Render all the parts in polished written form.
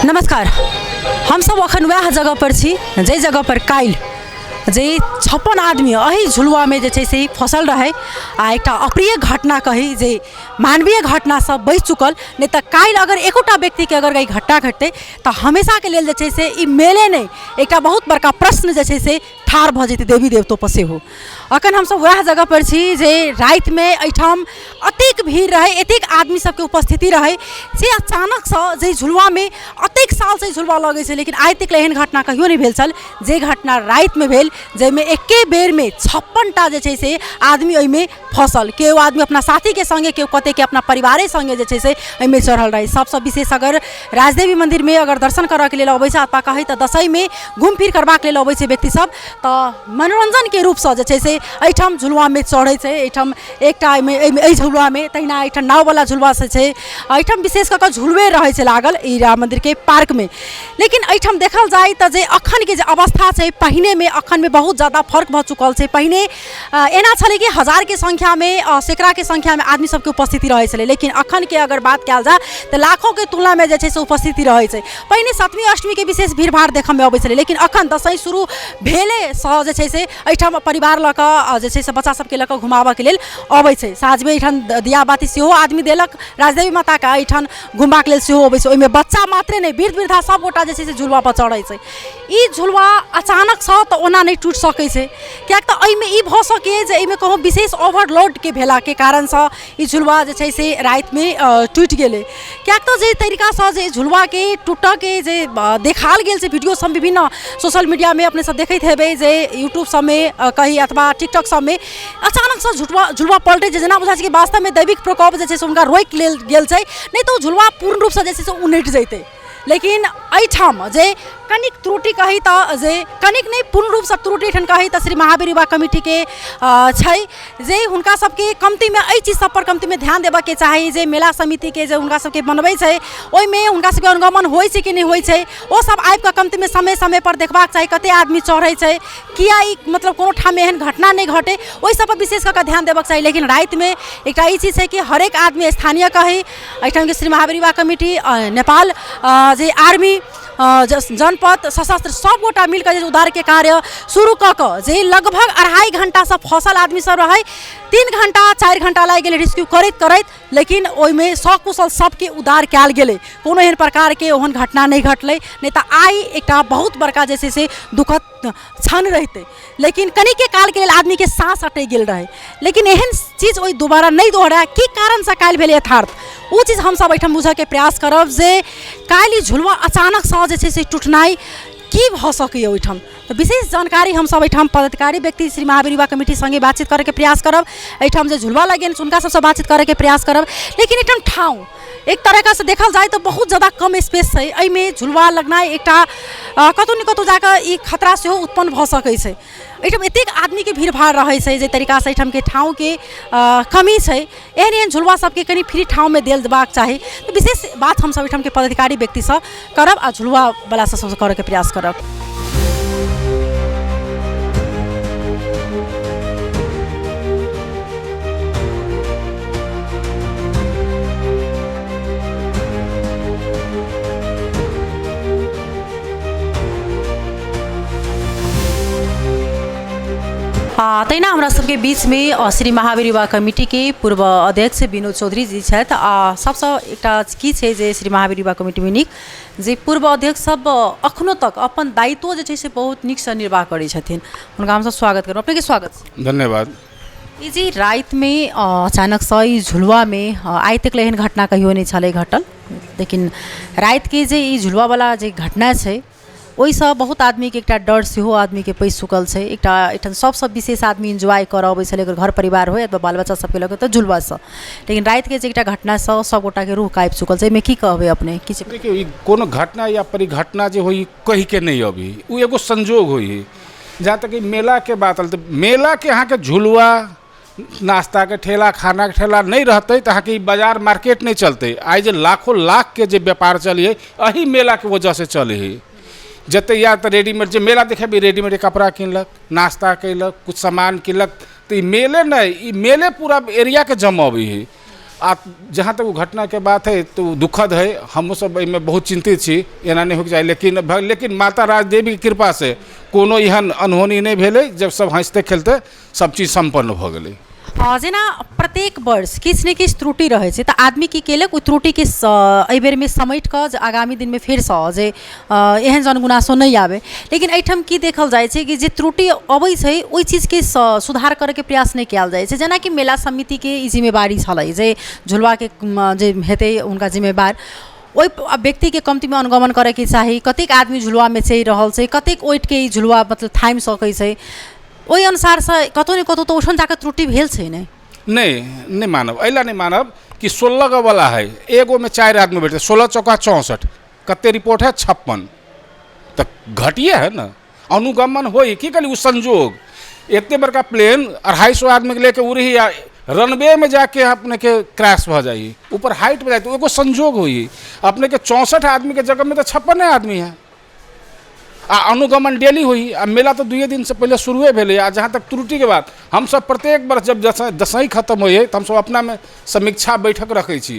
नमस्कार। हम सब अखन वह जगह पर छी जे जगह पर काल्हि जे 56 आदमी अही झुलुआ में जे से फसल रहे आ एक अप्रिय घटना कही जे मानवीय घटना सब बच चुकल नहीं तो काल्हि अगर एकोटा व्यक्ति के अगर घटना घटते तो हमेशा के लेल जे से मेले नहीं एक बहुत बड़का प्रश्न जे से ठाढ़ भ जेतै देवी देवतो पर सेहो। अखन हम सब वह जगह पर छी जे रात में एठाम अतेक भीड़ रहे एतेक आदमी सबके उपस्थिति रहे जे अचानक से जे झुलुआ में अतेक साल से झुलुआ लगे छै लेकिन आइ तक एहन घटना कहियो नहीं भेल छल जे घटना रात में भेल जैमे एके बेर में 56टा जे छै से आदमी ओइमे फसल केओ आदमी अपना साथी के संगे केओ कते के अपना परिवारे संगे जे छै से ओइमे चढ़ल रहे। सबसे विशेष अगर राजदेवी मंदिर में अगर दर्शन करऽ के लेल अबै छै अथवा कही तऽ दसई में घूम फिर करबाक लेल अबै छै व्यक्ति सब तो मनोरंजन के रूप से जे छै से एठाम झुलुआ में चढ़े छै। एठाम एकटा एहि झुलुआ में तहिना एठाम नाव वाला झुलुआ से छै एठाम विशेष कऽ झुलुए रहे छै लागल ई राम मंदिर के पार्क में। लेकिन एठाम देखल जाए तो जे अखन के जे अवस्था छै पहिने में अखन में बहुत ज़्यादा फर्क भ चुकल छै। पहिने एना छलै कि हजार के संख्या में सैकड़ा के संख्या में आदमी सबके उपस्थिति रहे छलै लेकिन अखन के अगर बात कयल जाए तो लाखों के तुलना में जे छै से उपस्थिति रहे छै। पहिने सप्तमी अष्टमी के विशेष भीड़ भाड़ देखऽ में अबै छलै लेकिन अखन दसई शुरू भेले सँ जे छै से एठाम परिवार लऽ कऽ जे छै से बच्चा सबके लऽ कऽ घुमाबऽ के लेल अबै छै। साँझ में एठाम दिया बाती सेहो आदमी देलक राजदेवी माता के एठाम घुमबाक लेल सेहो अबै छै। ओइमे बच्चा मात्रे नहीं वृद्ध वृद्धा सब गोटा जे छै से झुलुआ पर चढ़ै छै। ई झुलुआ अचानक सँ तऽ ओना नहीं टूट सकै छै कियाक तऽ एहिमे ई भऽ सकैए जे एहिमे कहूँ विशेष ओवरलोड के भेला के कारण सँ ई झुलुआ जे छै से रात में टूटि गेलै। कियाक तऽ जे तरीका सँ जे झुलुआ के टूटऽ के जे देखाल गेल छै वीडियो सब विभिन्न सोशल मीडिया में अपने सब देखैत हेबै जे यूट्यूब सब में कही अथवा टिकटॉक सब में अचानक से झुलुआ पलटे जेना बुझा छै कि वास्तव में दैविक प्रकोप जे छै से हुनका रोकि लेल गेल छै नहीं तो झुलुआ पूर्ण रूप से जे छै से उनटि जैतै। लेकिन एठाम जे कनिक त्रुटि कही तो जे कनिक नहीं पूर्ण रूप से त्रुटि एठन कही तो श्री महावीर युवा कमिटी के छै जे हुनका सबके कमती में एहि चीज सब पर कमती में ध्यान देबऽ के चाही जे मेला समिति के जे हुनका सबके बनबै छै ओइमे हुनका सबके अनुगमन होइ छै कि नहीं होइ छै ओ सब आबि कऽ कमती में समय समय पर देखबाक चाही कते आदमी चढ़ै छै किया ई मतलब कोनो ठाम में एहन घटना नहीं घटे ओहि सब पर विशेष कऽ ध्यान देबऽ चाही। लेकिन रात में एकटा ई चीज है कि हरेक आदमी स्थानीय कही एठाम के श्री महावीर युवा कमिटी नेपाल जे आर्मी जनपद सशस्त्र सब गोटा मिलकर उद्धार के कार्य शुरू कऽ जे लगभग 2.5 घंटा से फसल आदमी सब रहे 3 घंटा 4 घंटा लागि गेलै रेस्क्यू करैत लेकिन ओइमे सकुशल सबके उद्धार कयल गेलै कोनो एहन प्रकार के ओहन घटना नहीं घटलै नहीं तो आई एकटा बहुत बड़का जे छै से दुखद क्षण रहते। लेकिन कनिके काल के लेल आदमी के सांस अटकि गेल रहे लेकिन एहन चीज ओहि दोबारा नहीं दोहराए की कारण से काल्हि भेल यथार्थ ओ चीज हम सब एठाम बुझऽ के प्रयास करब जे काल्हि झुलुआ अचानक सँ जे छै से टूटनाइ की भऽ सकैए ओहिठाम। तो विशेष जानकारी हम सब एठाम पदाधिकारी व्यक्ति श्री महावीर युवा कमिटी संगे बातचीत करे के प्रयास करब एठाम जे झुलुआ लगेन हुनका सबसे बातचीत करे के प्रयास करब। लेकिन एठाम ठाउँ एक तरह से देखल जाए तो बहुत ज़्यादा कम स्पेस है एहिमे झुलुआ लगनाइ एकटा कतौ न कतौ जाकर ई खतरा सेहो उत्पन्न भऽ सकै छै। एठाम एतेक आदमी के भीड़ भाड़ रहे छै जे तरीका से एठाम के ठाउँ के कमी छै एहन झुलुआ सबके कनी फ्री ठाउँ में देल देबाक चाही। तो विशेष बात हम सब एठाम के पदाधिकारी व्यक्ति से करब आ झुलुआ वाला से करे के प्रयास करब। तहिना हमरा सबके बीच में श्री महावीर युवा कमिटी के पूर्व अध्यक्ष विनोद चौधरी जी छथि सबसे एकटा की छै जे श्री महावीर युवा कमिटी में नीक जे पूर्व अध्यक्ष सब अखनो तक अपन दायित्व जे छै से बहुत नीक से निर्वाह करै छथिन हुनका हम सब स्वागत करब। अपने के स्वागत। धन्यवाद। ई जी रात में अचानक से ई झुलुआ में आइ तक एहन घटना कहियो नहीं छलै घटल लेकिन रात के जे ई झुलुआ वाला जे घटना छै ओहिसँ बहुत आदमी के एकटा डर सेहो आदमी के पैस चुकल छै। एकटा एठाम सबसँ विशेष आदमी एंजॉय करऽ अबै छलै घर परिवार हो अथवा बाल बच्चा सबके लऽ कऽ तऽ झुलुआसँ लेकिन रात के जे एकटा घटनासँ सब गोटा के रूह काँपि चुकल छै एहिमे की कहबै अपने किछु। देखियौ ई कोनो घटना या परिघटना जे होई कहि के नहीं अभी उ एगो संजोग होई जहाँ तक मेला के बात आल तो मेला के अहाँ के झुलुआ नाश्ता के ठेला खाना के ठेला नहीं रहते तो अहाँ के बाजार मार्केट नहीं चलते। आई जे लाखों लाख के जे व्यापार चलिए अही मेला के वजह से चले है जते या तो रेडीमेड जो मेला देखे भी रेडीमेड कपड़ा किनलक नाश्ता कैलक कुछ सामान किनलक तो मेले नहीं मेले पूरा एरिया के जमबै है आ जहाँ तक वो घटना के बात है तो दुखद है, हम सब में बहुत चिंतित छी, एना नहीं होके चाही। लेकिन माता राजदेवी की कृपा से कोनो एहन अनहोनी नहीं भेलै, जब सब हंसते खेलते सब चीज संपन्न भ गेलै। जेना प्रत्येक वर्ष किछु ने किछु त्रुटि रहै छै, तऽ आदमी की केलक ओ त्रुटिके एहि बेरमे समेटि कऽ जे आगामी दिनमे फेरसँ जे एहन जनगुनासो नहि आबै। लेकिन एहिठाम की देखल जाइ छै कि जे त्रुटि अबै छै ओहि चीजके सुधार करैके प्रयास नहि कयल जाइ छै। जेनाकि मेला समितिके ई जिम्मेवारी छलै जे झुलवाके जे हेतै हुनका जिम्मेवार ओहि व्यक्तिके कम्तीमे अनुगमन करैके चाही, कतेक आदमी झुलवामे चढ़ि रहल छै, कतेक ओटिके ई झुलवा मतलब थामि सकै छै, ओहि अनुसारसँ कतहु ने कतहु तऽ ओहिठाम जाकऽ त्रुटि भेल छै ने। नहीं मानब, अइला नहीं मानब कि 16 गो वाला है, एगो में 4 आदमी बैठे, 16 चौका 64, कते रिपोर्ट है 56, तो घटिए है ना। अनुगमन हो की कली संजोग, इतने बड़का प्लेन 250 आदमी के लेके उड़ी रनवे में जाके अपने के क्रैश भ जाइए, ऊपर हाइट में जाए तो एगो संजोग हुई। अपने के 64 आदमी के जगह में तो 56 आदमी है। अनुगमन डेली हुई। आ मेला तो 2 दिन से पहले शुरुए भेले। आ जहाँ तक त्रुटि के बात, हम सब प्रत्येक वर्ष जब दसवीं खत्म होइए तो हम सब अपना में समीक्षा बैठक रखे छी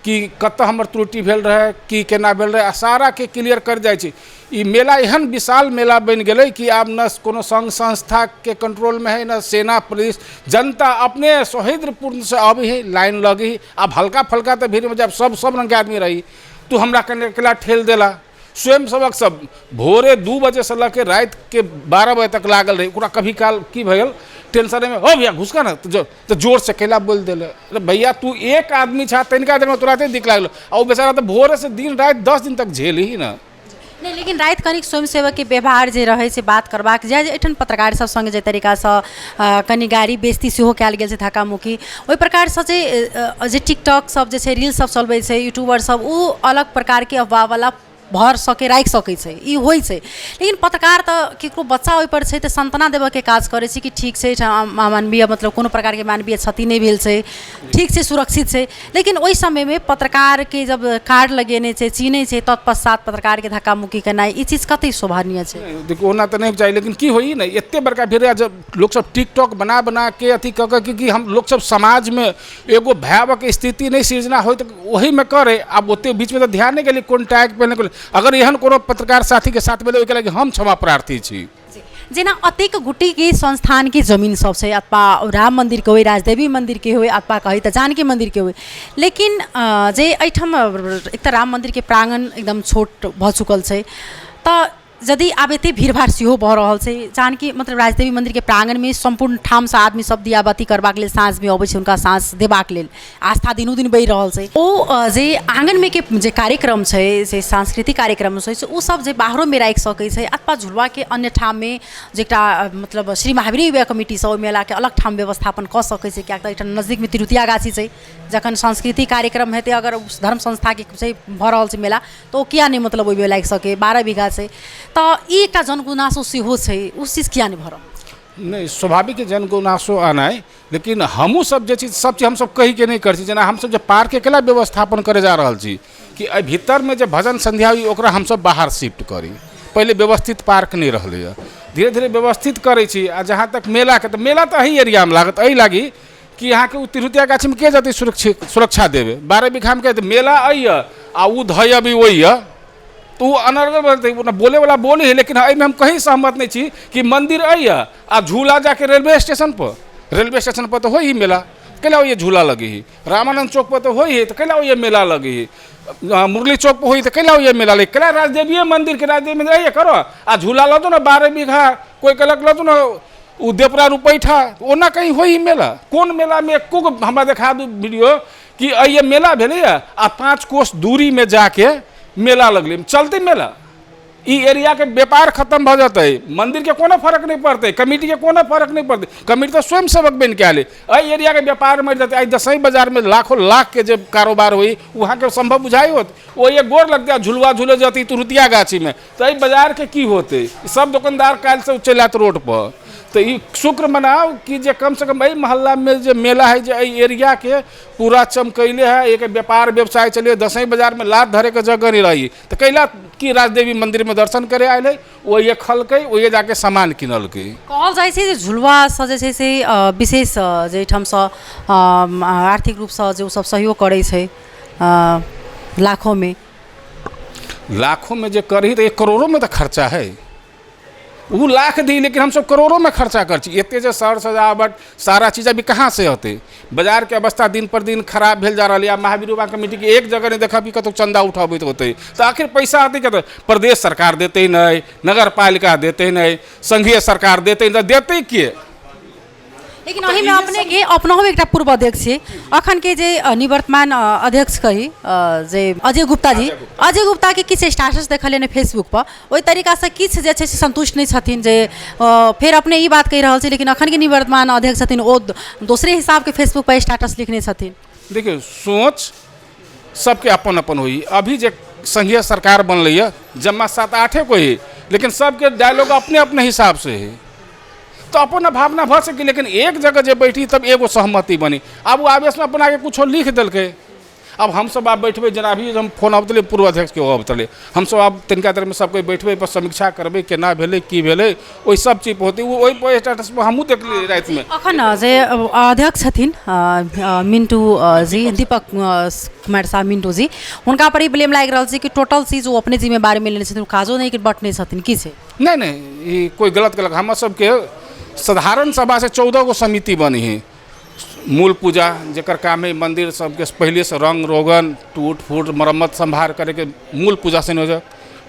कि कत हमर त्रुटि भेल रहे, कि केना भेल रहे, आ सारा के क्लियर कर जाए छी। ई मेला एहन विशाल मेला बन गए कि आब न कोनो संघ संस्था के कंट्रोल में है, न सेना पुलिस, जनता अपने सौहार्दपूर्ण से आबी है, लाइन लगी। अब हल्का फल्का तो भीड़ में जब सब रंग के आदमी रही, तू हमरा केला ठेल देला। स्वयं सेवक सब भोरे 2 बजे से लके रात के 12 बजे तक लागल रही। ओकरा कभी काल की भैल टेंशन में, हो भैया घुसका ना, तो जोर से केला बोल दिले, अरे भैया तू एक आदमी छा, तनिका देर में तुरंत दिख लागल। और बेचारा तो भोरे से दिन रात 10 दिन तक झेल ही ना। नहीं, लेकिन रात कनिक स्वयंसेवक के व्यवहार जे रहे से बात करबाक जाय, एठन पत्रकार सब संगे जे तरीका से कनि गाड़ी बेइज्जती सेहो कयल गेल छै, धक्का मुक्की ओहि प्रकार से जे टिकटॉक सब जे छै, रील सब चलबै छै, यूट्यूबर सब, ओ अलग प्रकार के अफवाह वाला भर सके राखि सकै छै, ई होइ छै। लेकिन पत्रकार तऽ ककरो बच्चा ओहिपर छै तऽ सांत्वना देबऽके काज करै छै कि ठीक छै, मानवीय मतलब कोनो प्रकारके मानवीय क्षति नहीं भेल छै, ठीक छै, सुरक्षित छै। लेकिन ओहि समयमे पत्रकारके जब कार्ड लगेने छै, चीनै छै, तत्पश्चात पत्रकारके धक्का मुक्की केनाइ, ई चीज कतेक शोभनीय छै। देखियो ओना तऽ नहीं चाहिए, लेकिन की होई ना, एते बड़का भीड़ जब लोग सब टिकटॉक बना के अथी कऽ के कि हम लोग सब समाज में एगो भयावह स्थिति नहीं सृजना हो तो वही में करे। अब ओते बीच में तो ध्यान नहीं गेली कोन टैग पहने। अगर एहन कोनो पत्रकार साथी के साथ भेलै ओहिके लागि हम क्षमा प्रार्थी छी। जेना अतेक गुटी के संस्थान की जमीन सब छै, अथवा राम मंदिर के हो, राजदेवी मंदिर के हो, अथवा कही तो जानकी मंदिर के हो, लेकिन जे एहिठाम एक तऽ राम मंदिर के प्रांगण एकदम छोट भ चुकल छै, तऽ यदि आब एते भीड़भाड़ सेहो भऽ रहल छै, जानकी मतलब राजदेवी मंदिर के प्रांगण में संपूर्ण ठाम से आदमी सब दियाबत्ती करबाक लेल साँझ में अबै छै, हुनका साँझ देबाक लेल आस्था दिनो दिन बढ़ि रहल छै। ओ जे आंगन में के जे कार्यक्रम छै, से सांस्कृतिक कार्यक्रम छै, से ओ सब जे बाहरो में राखि सकै छै, अथवा झुलवा के अन्य ठाम में जे एकटा मतलब श्री महावीर युवा कमिटी से ओहि मेला के अलग ठाम व्यवस्थापन कऽ सकै छै। कियाक तऽ एहिठाम नजदीक में तिरुतिया गाछी छै, जखन सांस्कृतिक कार्यक्रम हेतै, अगर धर्म संस्था के छै भऽ रहल छै मेला, तऽ ओ किया नहीं मतलब ओहि में लागि सके। 12 बीघा छै तो ई एकटा जनगुनासो सेहो छै, उस चीज किया नहीं भरल। नहीं, स्वाभाविक है जनगुनासो आना है, लेकिन हमू सब जे चीज सब चीज हम सब कही के नहीं कर छी। जेना हम सब जो पार्क के केला व्यवस्थापन करे जा रहल छी कि एहि भीतर में जो भजन संध्या हुई ओकरा हम सब बाहर शिफ्ट करी। पहले व्यवस्थित पार्क नहीं रहले है, धीरे धीरे व्यवस्थित करे छी। आ जहाँ तक मेला के, तो मेला तो अही एरिया में लागत, अही लागी कि यहाँ के तिरुतिया गाछी में के जाती सुरक्षा देवे। 12 बीघा में कहते मेला आई है आ उ धय भी वही है, तो वो अनर्गल बनते बोले वाला बोली है। लेकिन में हम कहीं सहमत नहीं छी कि मंदिर आई है आ झूला जाके रेलवे स्टेशन पर तो हो ही मेला, कैला ये झूला लगी ही। रामानंद चौक पर तो हो ही है, तो कैला ये मेला लगी ही। मुरली चौक पर हुई तो कैला ये मेला लगी। कैला राजदेवी मंदिर के राजदेवी मंदिर आइए करो आ झूला लो तो ना 12 बीघा, कोई कलक लो तो ना उदेपरा रुपैठा, ओना कहीं हो ही मेला। कौन मेला में एको हमरा देखा दू वीडियो कि ये मेला भेले आ 5 कोस दूरी में जाके मेला लगले, चलते मेला। ई एरिया के व्यापार खत्म भ जाते, मंदिर के कोनो फर्क नहीं पड़ते, कमेटी के कोनो फर्क नहीं पड़ते। कमेटी तो स्वयं सेवक बन के आले, एहि एरिया के व्यापार मर जाते। दसई बाजार में लाखों लाख के जब कारोबार हुई, वहाँ के संभव बुझाई होत, वो ये गोर लगता झुलवा झूले जाती तुरुतिया गाछी में, तो एहि बाजार के की होते। सब दुकानदार काल से चल रोड पर, तो ये शुक्र मनाओ कि जे कम से कम भाई मोहल्ला में जो मेला है जो एरिया के पूरा चमकैले है, एक व्यापार व्यवसाय चले, दसवीं बाजार में लात धरे के जगह नहीं रही तो कैला कि राजदेवी मंदिर में दर्शन करे आयल है, वही खलकै वही जाके सामान किनलकै। कहल जाइ छै जे झुलवा से जे छै से विशेष जे ठाम से आर्थिक रूप से जो सब सहयोग करे छै लाखों में जो करी तो 1 करोड़ों में तो खर्चा है। वो लाख दी लेकिन हम सब करोड़ों में खर्चा कर छी। एते जो सर सजावट सारा चीज़ अभी कहाँ से होते। बाजार के अवस्था दिन पर दिन खराब भेल जा रही है। महावीर युवा कमेटी के एक जगह नहीं देखा भी कतौ चंदा उठाबैत होते तो आखिर पैसा आते क्या, प्रदेश सरकार देते नहीं, नगर पालिका देते नहीं, संघीय सरकार देते नहीं, देते किए। लेकिन अही में अपने के अपनहु एकटा पूर्व अध्यक्ष छै, अखन के जे निवर्तमान अध्यक्ष कही जे अजय गुप्ता के किछु स्टेटस देखलिए फेसबुक पर, ओहि तरीका से किछु जे छै से संतुष्ट नहीं छथिन जे फिर अपने ई बात कहि रहल छै, लेकिन अखन के निवर्तमान अध्यक्ष छथिन ओ दूसरे हिसाब के फेसबुक पर स्टेटस लिखने छथिन। देखिए सोच सबके अपन अपन हुई। अभी जे संघीय सरकार बनलै है जमा 7-8 को ही, लेकिन सबके डायलॉग अपने अपने हिसाब से है तो अपन भावना भ सकी। लेकिन एक जगह जे बैठी तब एगो सहमति बनी। अब वो आवेश में अपना के कुछ लिख दिलके। अब हम सब आप बैठबे जना भी हम फोन अबतले पूर्व अध्यक्ष के अबतले हम सब आप तिनका देर में सब कोई बैठबे पर समीक्षा करबे केना भेले की भेले ओई सब चीज होती। ओई स्टेटस पर हमहू देखली रात में। अखन जे अध्यक्ष छथिन मिंटू जी, दीपक कुमार शाह मिंटू जी, उनका पर ही ब्लेम लाग रहल छै कि टोटल चीज वो अपने जिम्मेदारी में लेने छथिन, काजो नहीं कि बटने छथिन की छै। नहीं ये कोई गलत हम सब के साधारण सभा से 14 गो समिति बनी है। मूल पूजा जकर काम है मंदिर सबके पहले से रंग रोगन टूट फूट मरम्मत संभार करे के मूल पूजा संयोजक,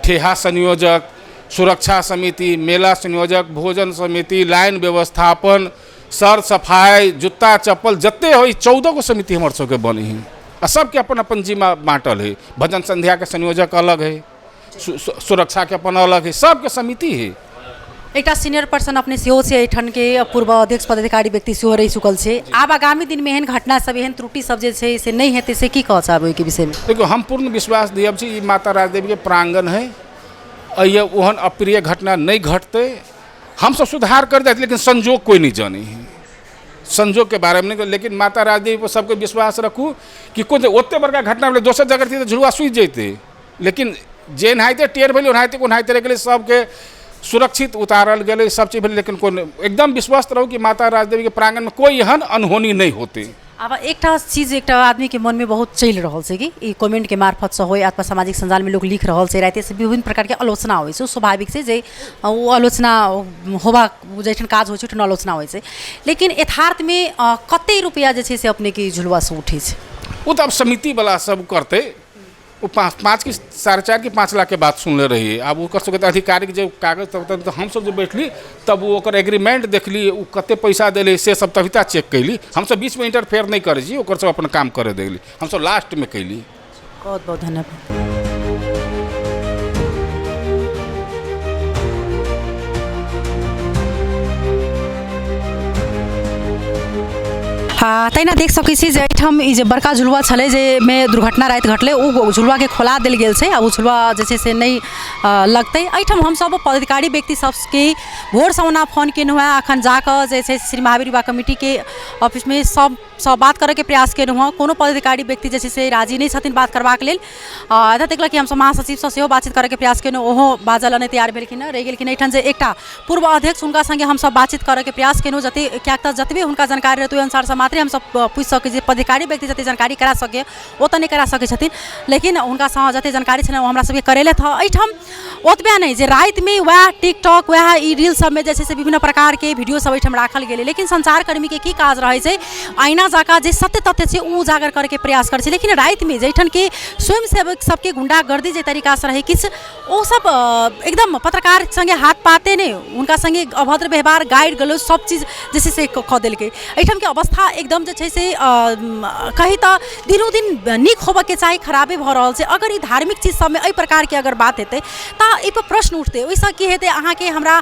ठेहा संयोजक, सुरक्षा समिति, मेला संयोजक, भोजन समिति, लाइन व्यवस्थापन, सर सफाई, जूता चप्पल जत्ते हो 14 गो समिति हमारे सबके बनी है। आ सबके अपन अपन जिम्मा बाँटल है। भजन संध्या के संयोजक अलग है, सुरक्षा के अपन अलग है, सबके समिति है। एक सीनियर पर्सन अपने सेहो से एठन के पूर्व अध्यक्ष पदाधिकारी व्यक्ति सेहो रही चुकल है। आब आगामी दिन में एहन घटना सब एहन त्रुटि सब जे छै से नहीं हेतै से की कह चाहबै के विषय में? देखो हम पूर्ण विश्वास दियब छी माता राजदेवी के प्रांगण है, ये ओहन अप्रिय घटना नहीं घटते। हम सब सुधार कर जाते लेकिन संजोग कोई नहीं जाने है, संजोग के बारे में नहीं। लेकिन माता राजदेवी पर सबके विश्वास रखू कि कोई ओते बड़का घटना भेलै दोसर जगह थी तो झुलुआ सुझ जैते, लेकिन जे नहाइते टेर भेलै ओनाहिते रह गेलै, सबके सुरक्षित उतारल गए सब चीज भेलै। लेकिन कोई एकदम विश्वास रहू कि माता राजदेवी के प्रांगण में कोई एहन अनहोनी नहीं होती। अब एक चीज एक आदमी के मन में बहुत चल रहा है कि कमेंट के मार्फत से हो अथवा सामाजिक संजाल में लोग लिख रहा है, रात से विभिन्न प्रकार के आलोचना हो स्वाभाविक से जे वो आलोचना होबा जैसन काज हो आलोचना हो, लेकिन यथार्थ में कते रुपया जे से अपने की झुलवा से उठे वो तो अब समिति वाला सब करते। वो 5 की 4.5 की 5 लाख के बात सुनले रही। अब वो कर सकते आधिकारिक जो कागज तब तो हम सब जो बैठली तब वो एग्रीमेंट देखली वो कते पैसा दिले से सब तभिता चेक कैली। हम सब बीच में इंटरफेयर नहीं करे जी, ओकर सब अपन काम करे देली, हम सब लास्ट में कैली। बहुत बहुत धन्यवाद। तैना देख सकै छी जे एहिठाम ई जे बड़का झुलवा छलै जे में दुर्घटना रात घटलै ओ झुलवा के खोला देल गेल छै। अब झुलवा जे छै से नहीं लगतै। एहिठाम हम सब पदाधिकारी व्यक्ति सबके भोर से ओना फोन केलहुँ हँ, अखन जाकर जे छै श्री महावीर युवा कमेटी के ऑफिस में सब बात करे के प्रयास केलहुँ हँ। कोनो पदाधिकारी व्यक्ति जे छै से राजी नहीं छथिन बात करबाक लेल। एतऽ तक कि हम सब महासचिव से सेहो बातचीत करे के प्रयास केलहुँ, ओहो बाजल नहीं तैयार भेलखिन, रहि गेलखिन। एहिठाम जे एकटा पूर्व अध्यक्ष हुनका संगे हम सब बातचीत करे के प्रयास केलहुँ, जते क्या जतबे हुनका जानकारी रहतै ओहि अनुसार से मात्रे हम सब पूछ सके जे पदाधिकारी व्यक्ति जते जानकारी करा सके ओ तो नहीं करा सके छथिन, लेकिन हुनका जते जानकारी छलै हमरा सबके करेले था। एहिठाम ओतबे नहीं जे रात में वह टिकटॉक वह ई रील सब में जैसे विभिन्न प्रकार के वीडियो सब एहिठाम राखल गेलै, लेकिन संचारकर्मी के की काज रहे छै आईना जाका जे सत्य तथ्य छै उ उजागर करे के प्रयास करे छै। लेकिन रात में जैठन के स्वयंसेवक सबके गुंडागर्दी जे तरीका से रहे किछ ओ सब एकदम पत्रकार संगे हाथ पाते ने उनका संगे अभद्र व्यवहार गाइड गलो सब चीज जैसे से ख देलकै। एहिठाम के अवस्था एकदम जे छै से कही तऽ दिनोदिन नीक होबऽके चाही, खराबे भऽ रहल छै। अगर ई धार्मिक चीज सबमे एहि प्रकारके अगर बात हेतै तऽ एहि पर प्रश्न उठतै। ओहिसँ की हेतै, अहाँके हमरा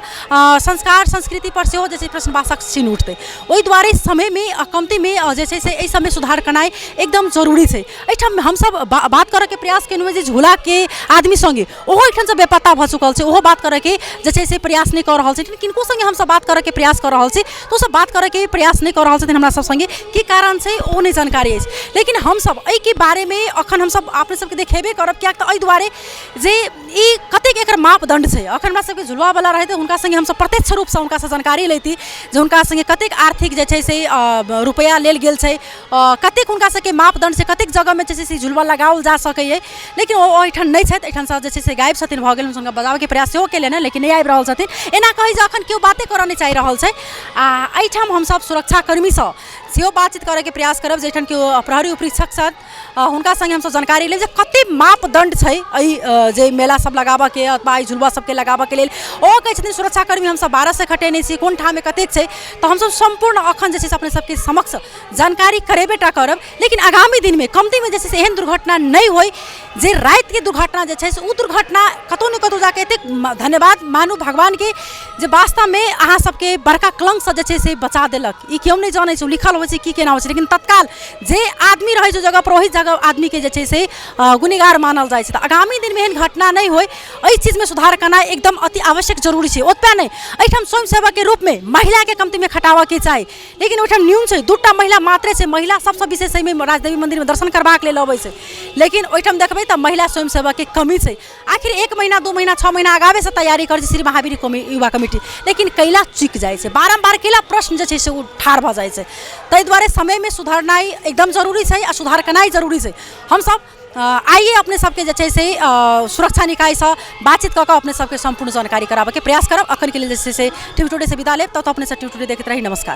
संस्कार संस्कृति पर सेहो जे छै प्रश्नवाचक चिन्ह उठतै। ओहि दुआरे समयमे कमतीमे जे छै से एहि सबमे सुधार करनाइ एकदम जरूरी छै। एहिठाम हमसब बात करऽके प्रयास केलहुँ जे झूलाके आदमी सङ्गे ओहो एहिठामसँ बेपत्ता भऽ चुकल छै, ओहो बात करऽके जे छै से प्रयास नहि कऽ रहल छै। किनको सङ्गे हमसब बात करऽके प्रयास कऽ रहल छी तऽ ओसब बात करऽके प्रयास नहि कऽ रहल छथिन हमरा सब सङ्गे। की कारण छै ओ नहि जानकारी अछि, लेकिन हमसब एहिके बारेमे अखन हमसब अपने सबके देखेबे करब। किएक तऽ एहि दुआरे जे ई कतेक एकर मापदण्ड छै। अखन हमरा सबके झुलुआवला रहतै हुनका सङ्गे हमसब प्रत्यक्ष रूपसँ हुनकासँ जानकारी लैती जे हुनका सङ्गे कतेक आर्थिक जे छै से रुपैआ लेल गेल छै, कतेक हुनका सबके मापदण्ड छै, कतेक जगहमे जे छै से झुलुआ लगाओल जा सकैए। लेकिन ओ एहिठाम नहि छथि, एहिठामसँ जे छै से गायब छथिन, भऽ गेल। हुनका बजाबैके प्रयास सेहो केलियनि हँ लेकिन नहि आबि रहल छथिन। एना कही जे अखन केओ बाते करऽ नहि चाहि रहल छै। आ एहिठाम हमसब सुरक्षाकर्मीसँ सेहो बातचीत करैके प्रयास करब जे एहिठाम केओ प्रहरी उपरीक्षक छथि, हुनका सङ्गे हमसब जानकारी लेब जे कतेक मापदण्ड छै एहि जे मेला सब लगाबऽके अथवा एहि झुलुआ सबके लगाबऽके लेल। ओ कहै छथिन सुरक्षाकर्मी हमसब 1200 खटेने छी, कोन ठाममे कतेक छै, तऽ हमसब सम्पूर्ण अखन जे छै से अपने सबके समक्ष जानकारी करेबेटा करब। लेकिन आगामी दिनमे कमतीमे जे छै से एहन दुर्घटना नहि होइ जे रातिके दुर्घटना जे छै से ओ दुर्घटना कतहु ने कतहु जाके एतेक धन्यवाद मानू भगवानके जे वास्तवमे अहाँ सबके बड़का कलंकसँ जे छै से बचा देलक। ई केओ नहि जानै छै, लिखल होइ छै की केना होइ छै, लेकिन तत्काल जे आदमी रहै छै जगह पर ओहि जगह आदमीके जे छै से गुनहगार मानल जाइ छै। तऽ आगामी दिनमे एहन घटना नहि होइ, एहि चीजमे सुधार करनाइ एकदम अति आवश्यक जरूरी छै। ओतबे नहि, एहिठाम स्वयंसेवकके रूपमे महिलाके कमतीमे खटाबऽके चाही, लेकिन ओहिठाम न्यून छै, 2टा महिला मात्रे छै। महिला सबसँ विशेष एहिमे राजदेवी मन्दिरमे दर्शन करबाक लेल अबै छै, लेकिन ओहिठाम देखबै तऽ महिला स्वयंसेवकके कमी छै। आखिर 1 महीना 2 महीना 6 महीना आगावेसँ तैयारी करै छै श्री महावीर युवा कमिटी, लेकिन कैला चुकि जाइ छै, बारम्बार कैला प्रश्न जे छै से ओ ठाढ़ भऽ जाइ छै। ताहि दुआरे समयमे सुधारनाइ एकदम जरूरी छै आ सुधार करनाइ जरूरी छै। हमसब आइए अपने सबके जे छै से सुरक्षा निकायसँ बातचीत कऽ कऽ अपने सबके सम्पूर्ण जानकारी कराबऽके प्रयास करब। अखनके लेल जे छै से टीवी टुडे से विदा लेब। तब अपने सब टीवी टुडे देखैत रही। नमस्कार।